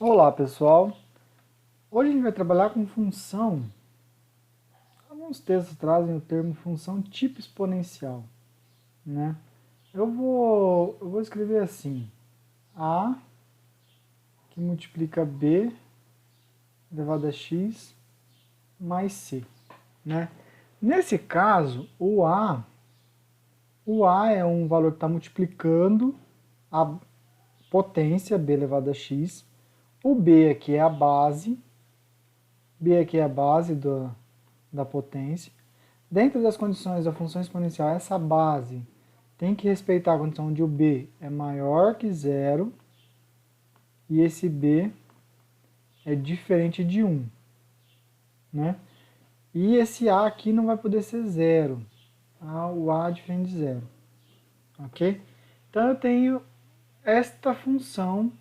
Olá pessoal, hoje a gente vai trabalhar com função. Alguns textos trazem o termo função tipo exponencial, né? Eu vou escrever assim: a que multiplica b elevado a x mais c, né? Nesse caso, o a é um valor que está multiplicando a potência b elevado a x, o b aqui é a base, da potência. Dentro das condições da função exponencial, essa base tem que respeitar a condição de o b é maior que zero e esse b é diferente de 1, né? E esse a aqui não vai poder ser zero, o a é diferente de zero, ok? Então eu tenho esta função,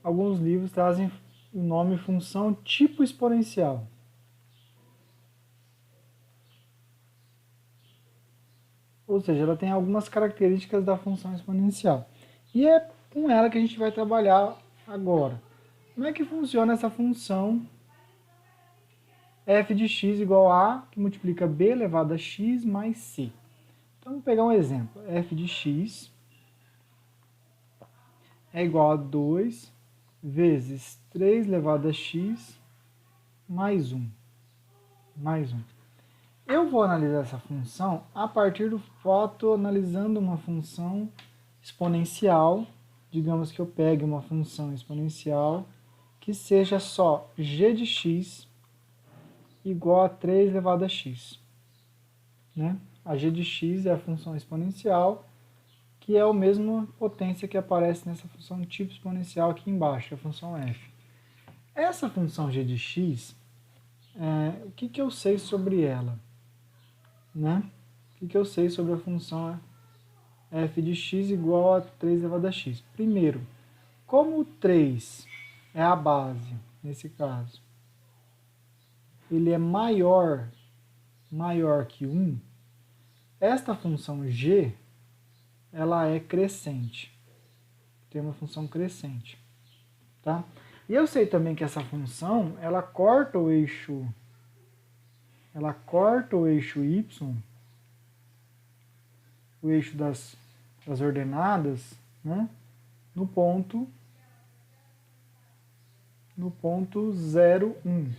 alguns livros trazem o nome função tipo exponencial. Ou seja, ela tem algumas características da função exponencial. E é com ela que a gente vai trabalhar agora. Como é que funciona essa função f de x igual a, que multiplica b elevado a x mais c? Então, vamos pegar um exemplo. F de x é igual a 2 vezes 3 elevado a x mais 1. Mais 1. Eu vou analisar essa função a partir do fato analisando uma função exponencial. Digamos que eu pegue uma função exponencial que seja só g de x igual a 3 elevado a x. Né? A g de x é a função exponencial, que é a mesma potência que aparece nessa função tipo exponencial aqui embaixo, a função f. Essa função g de x, o que eu sei sobre ela? Né? O que eu sei sobre a função f de x igual a 3 elevado a x? Primeiro, como o 3 é a base, nesse caso, ele é maior que 1, esta função g, ela é crescente. Tem uma função crescente. Tá? E eu sei também que essa função, ela corta o eixo y, o eixo das ordenadas, né? no ponto 0, 1.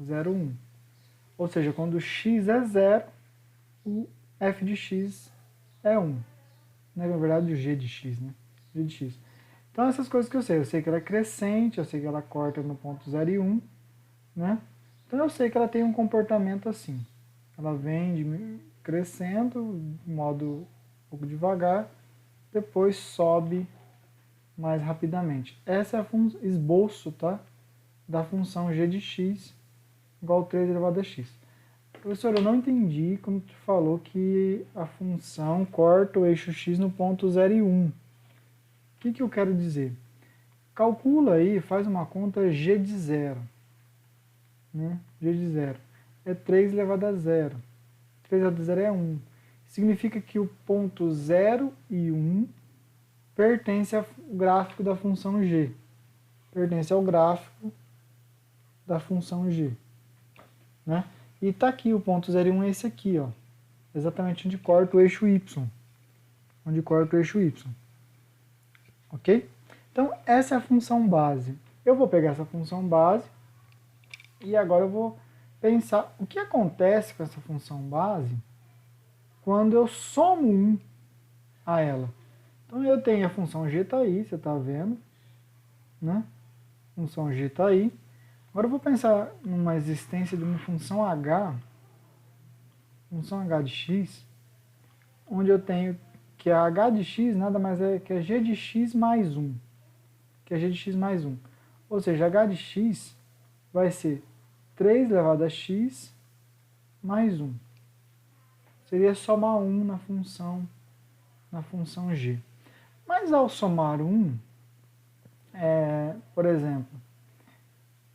0, 1. Ou seja, quando x é 0, o f de x é 1. Na verdade, o g de x, né? G de x. Então, essas coisas que eu sei que ela é crescente, eu sei que ela corta no ponto 0 e 1, né? Então, eu sei que ela tem um comportamento assim. Ela vem crescendo, de modo um pouco devagar, depois sobe mais rapidamente. Essa é a esboço, tá? Da função g de x igual a 3 elevado a x. Professor, eu não entendi quando tu falou que a função corta o eixo x no ponto 0 e 1. O que eu quero dizer? Calcula aí, faz uma conta g de 0. Né? G de 0 é 3 elevado a 0. 3 elevado a 0 é 1. Significa que o ponto 0 e 1 pertence ao gráfico da função g. Pertence ao gráfico da função g. Né? E está aqui, o ponto 0 e 1 é esse aqui, ó. Exatamente onde corta o eixo y. Onde corta o eixo y. Ok? Então, essa é a função base. Eu vou pegar essa função base e agora eu vou pensar o que acontece com essa função base quando eu somo 1 a ela. Então, eu tenho a função g está aí, você está vendo. Né? A função g está aí. Agora eu vou pensar numa existência de uma função h de x, onde eu tenho que a h de x nada mais é que a g de x mais 1. Que é g de x mais 1. Ou seja, h de x vai ser 3 elevado a x mais 1. Seria somar 1 na função g. Mas ao somar 1, por exemplo,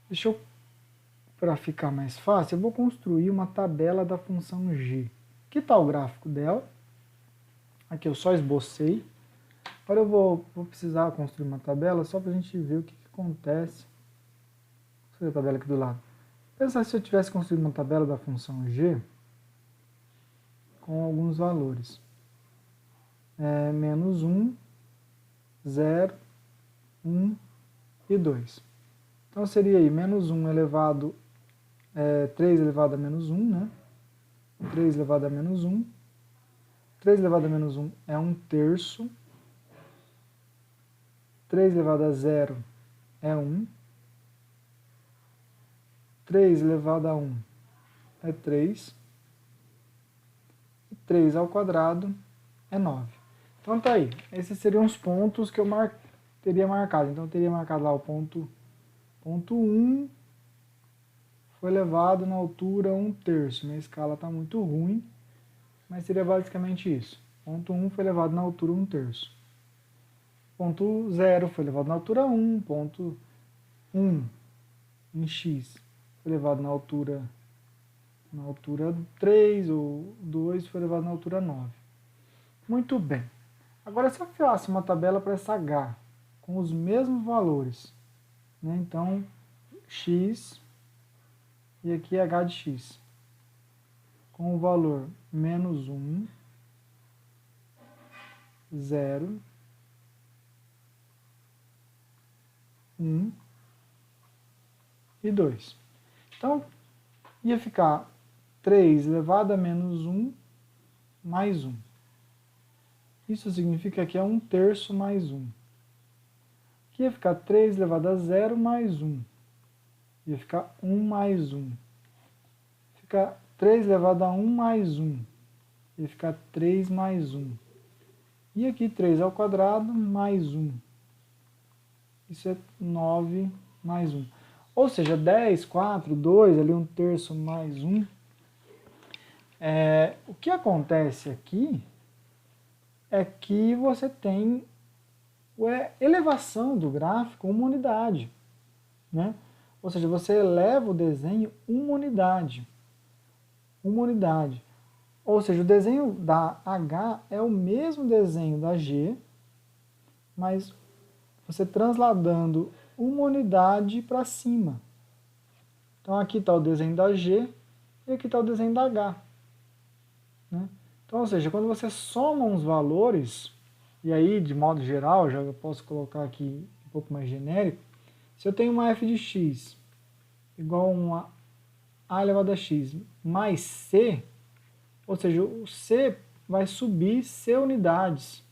deixa eu, para ficar mais fácil, eu vou construir uma tabela da função g. Que tal o gráfico dela? Aqui eu só esbocei. Agora eu vou precisar construir uma tabela só para a gente ver o que acontece? Vou fazer a tabela aqui do lado. Pensa se eu tivesse construído uma tabela da função g com alguns valores. Menos 1, 0, 1 e 2. Então seria aí menos 1 elevado, 3 elevado a menos 1, né? 3 elevado a menos 1. 3 elevado a menos 1 é 1/3. 3 elevado a 0 é 1. 3 elevado a 1 é 3. E 3 ao quadrado é 9. Então tá aí. Esses seriam os pontos que eu teria marcado. Então eu teria marcado lá o ponto 1 foi elevado na altura 1/3. Minha escala está muito ruim, mas seria basicamente isso. Ponto 1 foi elevado na altura 1/3. Ponto 0 foi elevado na altura 1. Ponto 1 em x foi elevado na altura 3, ou 2 foi elevado na altura 9. Muito bem. Agora, se eu faço uma tabela para essa h com os mesmos valores, né? Então, x e aqui h de x, com o valor menos 1, 0, 1 e 2. Então, ia ficar 3 elevado a menos 1 mais 1. Isso significa que é 1/3 mais 1. Aqui ia ficar 3 elevado a 0 mais 1. Ia ficar 1 mais 1. Fica 3 elevado a 1 mais 1. Ia ficar 3 mais 1. E aqui 3 ao quadrado mais 1. Isso é 9 mais 1. Ou seja, 10, 4, 2, ali 1/3 mais 1. O que acontece aqui é que você tem a elevação do gráfico uma unidade, né? Ou seja, você eleva o desenho uma unidade. Uma unidade. Ou seja, o desenho da H é o mesmo desenho da G, mas você transladando uma unidade para cima. Então aqui está o desenho da G e aqui está o desenho da H, né? Então, ou seja, quando você soma uns valores, e aí de modo geral, já eu posso colocar aqui um pouco mais genérico, se eu tenho uma f de x igual a uma a elevado a x mais c, ou seja, o c vai subir c unidades,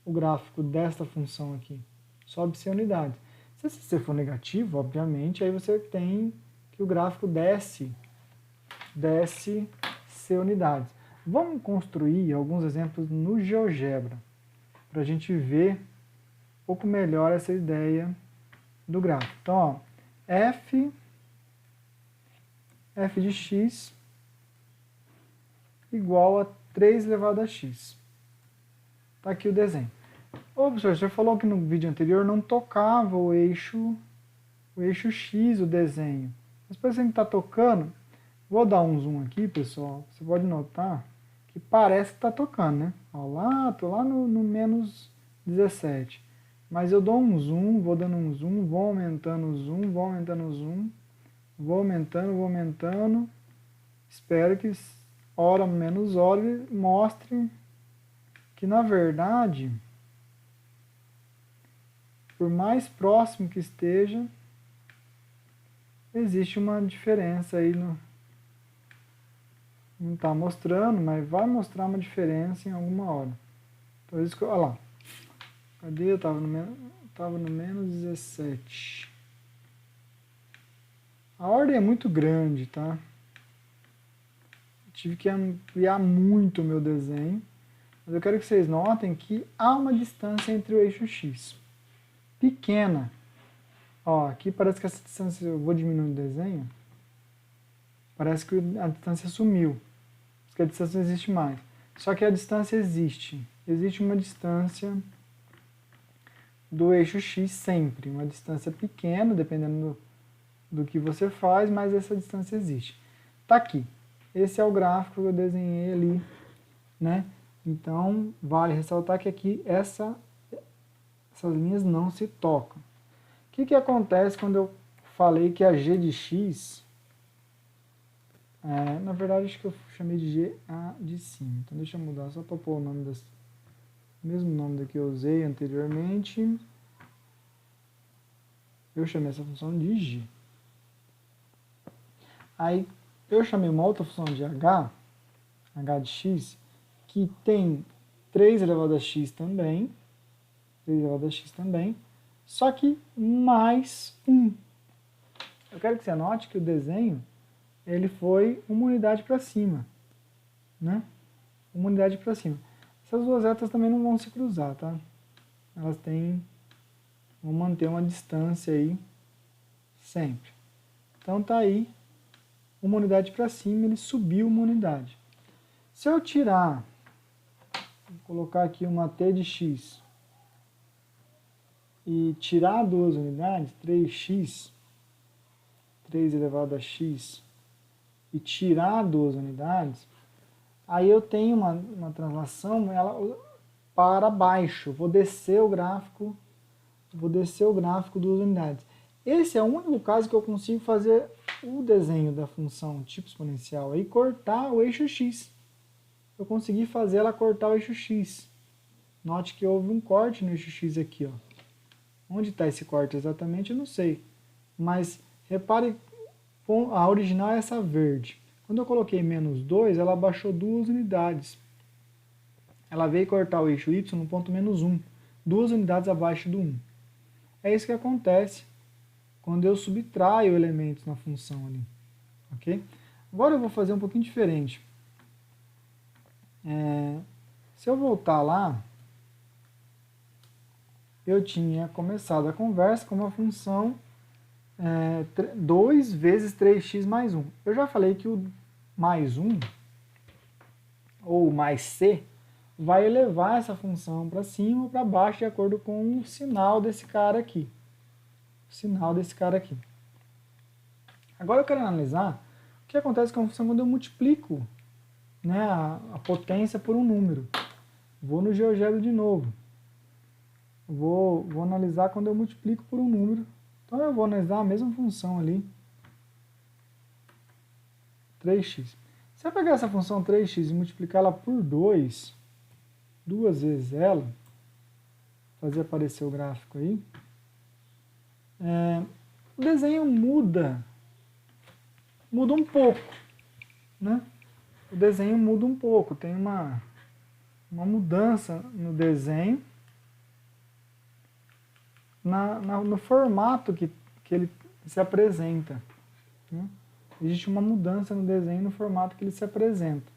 o gráfico desta função aqui, sobe c unidades. Se esse c for negativo, obviamente, aí você tem que o gráfico desce c unidades. Vamos construir alguns exemplos no GeoGebra, para a gente ver um pouco melhor essa ideia do gráfico. Então, ó, f de x igual a 3 elevado a x. Está aqui o desenho. Ô, professor, você falou que no vídeo anterior não tocava o eixo x, o desenho. Mas parece que está tocando. Vou dar um zoom aqui, pessoal. Você pode notar que parece que está tocando, né? Ó, lá, tô lá no menos 17. Mas eu dou um zoom, vou dando um zoom, vou aumentando o zoom, vou aumentando o zoom, vou aumentando. Espero que hora menos hora mostre que, na verdade, por mais próximo que esteja, existe uma diferença aí no... Não está mostrando, mas vai mostrar uma diferença em alguma hora. Então, isso que olha lá. Cadê? Eu estava no menos 17. A ordem é muito grande, tá? Eu tive que ampliar muito o meu desenho. Mas eu quero que vocês notem que há uma distância entre o eixo X. Pequena. Ó, aqui parece que essa distância, eu vou diminuir o desenho. Parece que a distância sumiu. Porque a distância não existe mais. Só que a distância existe. Existe uma distância do eixo X sempre. Uma distância pequena, dependendo do que você faz, mas essa distância existe. Tá aqui. Esse é o gráfico que eu desenhei ali, né? Então, vale ressaltar que aqui essas linhas não se tocam. O que acontece quando eu falei que a g de x, na verdade acho que eu chamei de g a de cima, então deixa eu mudar só para pôr o nome das, mesmo nome da que eu usei anteriormente, eu chamei essa função de g. Aí eu chamei uma outra função de h de x, que tem 3 elevado a x também, 3 elevado a x também, só que mais 1. Eu quero que você note que o desenho, ele foi uma unidade para cima, né? Uma unidade para cima. Essas duas retas também não vão se cruzar, tá? Elas vão manter uma distância aí sempre. Então tá aí, uma unidade para cima, ele subiu uma unidade. Se eu tirar, vou colocar aqui uma t de x, e tirar 2 unidades, 3x, 3 elevado a x, e tirar 2 unidades, aí eu tenho uma translação para baixo. Vou descer o gráfico 2 unidades. Esse é o único caso que eu consigo fazer o desenho da função tipo exponencial e cortar o eixo x. Eu consegui fazer ela cortar o eixo x. Note que houve um corte no eixo x aqui, ó. Onde está esse corte exatamente, eu não sei. Mas repare, a original é essa verde. Quando eu coloquei menos 2, ela abaixou 2 unidades. Ela veio cortar o eixo y no ponto menos 1. 2 unidades abaixo do 1. É isso que acontece quando eu subtraio elementos na função ali. Ok? Agora eu vou fazer um pouquinho diferente. Se eu voltar lá, eu tinha começado a conversa com uma função 2 vezes 3x mais 1. Eu já falei que o mais 1, ou mais c, vai elevar essa função para cima ou para baixo de acordo com o sinal desse cara aqui. O sinal desse cara aqui. Agora eu quero analisar o que acontece com a função quando eu multiplico, né, a potência por um número. Vou no GeoGebra de novo. Vou analisar quando eu multiplico por um número. Então eu vou analisar a mesma função ali, 3x. Se eu pegar essa função 3x e multiplicá-la por 2, duas vezes ela, fazer aparecer o gráfico aí, o desenho muda um pouco, né? O desenho muda um pouco, tem uma mudança no desenho, no formato que ele se apresenta, né? Existe uma mudança no desenho no formato que ele se apresenta.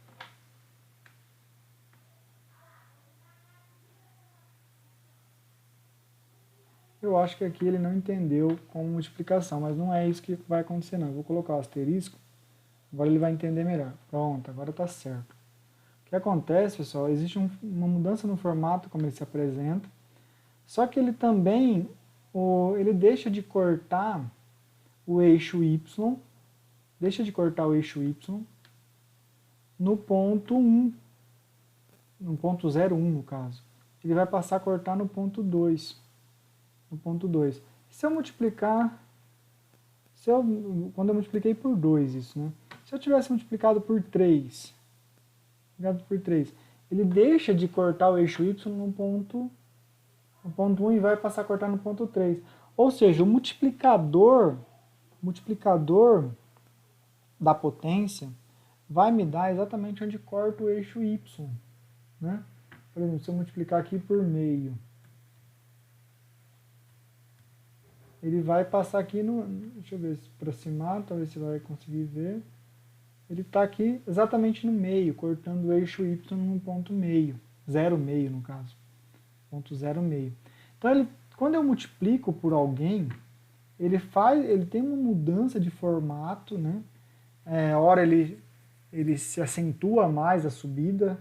Eu acho que aqui ele não entendeu como multiplicação, mas não é isso que vai acontecer não. Eu vou colocar o asterisco, agora ele vai entender melhor. Pronto, agora está certo. O que acontece, pessoal, existe uma mudança no formato como ele se apresenta, só que ele também ele deixa de cortar o eixo y, no ponto 1, no ponto 0,1 no caso. Ele vai passar a cortar no ponto 2. No ponto 2. Se eu multiplicar, quando eu multipliquei por 2 isso, né? Se eu tivesse multiplicado por 3, ele deixa de cortar o eixo y no ponto 1 e vai passar a cortar no ponto 3. Ou seja, o multiplicador da potência vai me dar exatamente onde corta o eixo y, né? Por exemplo, se eu multiplicar aqui por meio, ele vai passar aqui no... Deixa eu ver se aproximar, talvez você vai conseguir ver. Ele está aqui exatamente no meio, cortando o eixo y no ponto meio. 0,5 no caso. Ponto 0,5. Então, quando eu multiplico por alguém, ele tem uma mudança de formato, né? Ora ele se acentua mais a subida,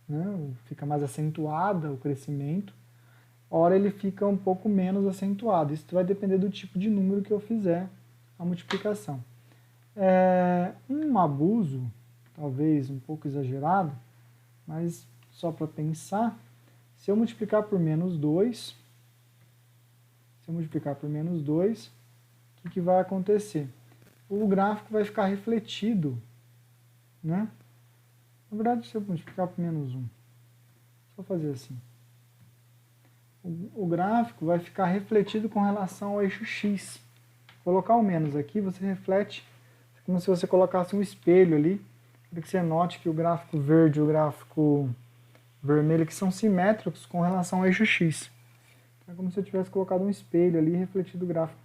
né? Fica mais acentuada o crescimento. Ora ele fica um pouco menos acentuado. Isso vai depender do tipo de número que eu fizer a multiplicação. Um abuso, talvez um pouco exagerado, mas só para pensar, se eu multiplicar por menos 2, Se eu multiplicar por menos 2, o que vai acontecer? O gráfico vai ficar refletido, né? Na verdade, se eu multiplicar por menos 1, só fazer assim. O gráfico vai ficar refletido com relação ao eixo X. Colocar o menos aqui, você reflete como se você colocasse um espelho ali, para que você note que o gráfico verde e o gráfico vermelho que são simétricos com relação ao eixo X. É como se eu tivesse colocado um espelho ali e refletido o gráfico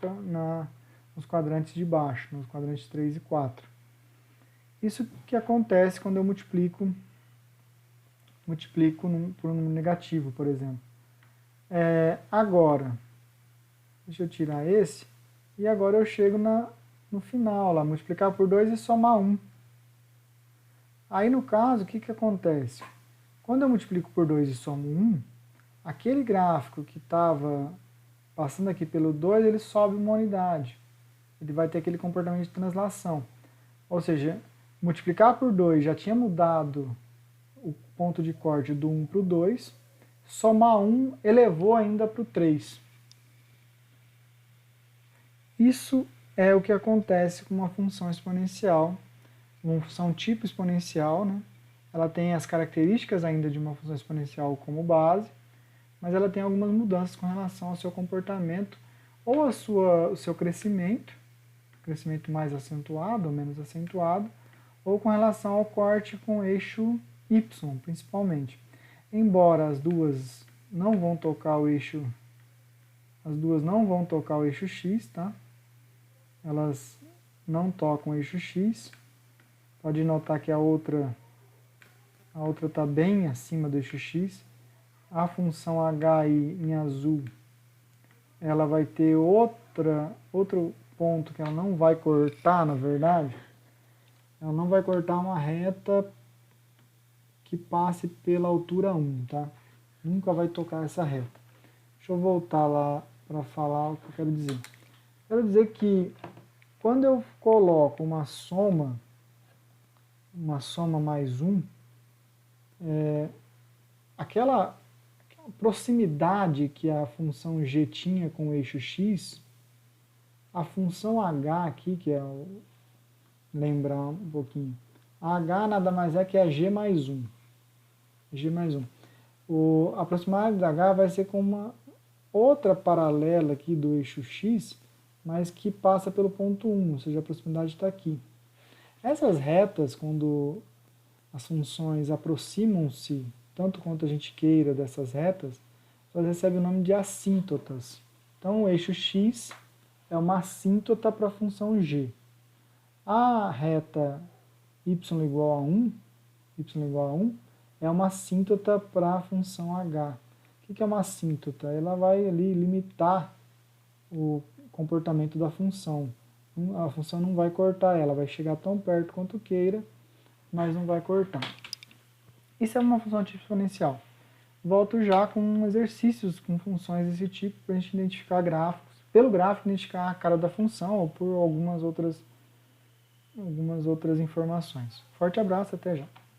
nos quadrantes de baixo, nos quadrantes 3 e 4. Isso que acontece quando eu multiplico por um número negativo, por exemplo. Agora, deixa eu tirar esse, e agora eu chego no final, lá, multiplicar por 2 e somar 1. Aí no caso, o que acontece? Quando eu multiplico por 2 e somo 1, aquele gráfico que estava passando aqui pelo 2, ele sobe uma unidade. Ele vai ter aquele comportamento de translação. Ou seja, multiplicar por 2 já tinha mudado o ponto de corte do 1 para o 2, somar 1 elevou ainda para o 3. Isso é o que acontece com uma função exponencial, uma função tipo exponencial, né? Ela tem as características ainda de uma função exponencial como base, mas ela tem algumas mudanças com relação ao seu comportamento ou o seu crescimento mais acentuado ou menos acentuado, ou com relação ao corte com o eixo y, principalmente. Embora as duas não vão tocar o eixo x, tá? Elas não tocam o eixo x. Pode notar que a outra está bem acima do eixo x. A função h em azul, ela vai ter outro ponto que ela não vai cortar, na verdade. Ela não vai cortar uma reta que passe pela altura 1, tá? Nunca vai tocar essa reta. Deixa eu voltar lá para falar o que eu quero dizer. Quero dizer que quando eu coloco uma soma mais 1, aquela proximidade que a função g tinha com o eixo x, a função h aqui, que é, lembrar um pouquinho, a h nada mais é que a g mais 1. A proximidade da h vai ser com uma outra paralela aqui do eixo x, mas que passa pelo ponto 1, ou seja, a proximidade está aqui. Essas retas, quando as funções aproximam-se, tanto quanto a gente queira dessas retas, elas recebem o nome de assíntotas. Então, o eixo x é uma assíntota para a função g. A reta y igual a 1, é uma assíntota para a função h. O que é uma assíntota? Ela vai ali limitar o comportamento da função. A função não vai cortar ela, vai chegar tão perto quanto queira, mas não vai cortar. Isso é uma função tipo exponencial. Volto já com exercícios com funções desse tipo para a gente identificar gráficos. Pelo gráfico, identificar a cara da função ou por algumas outras informações. Forte abraço, até já.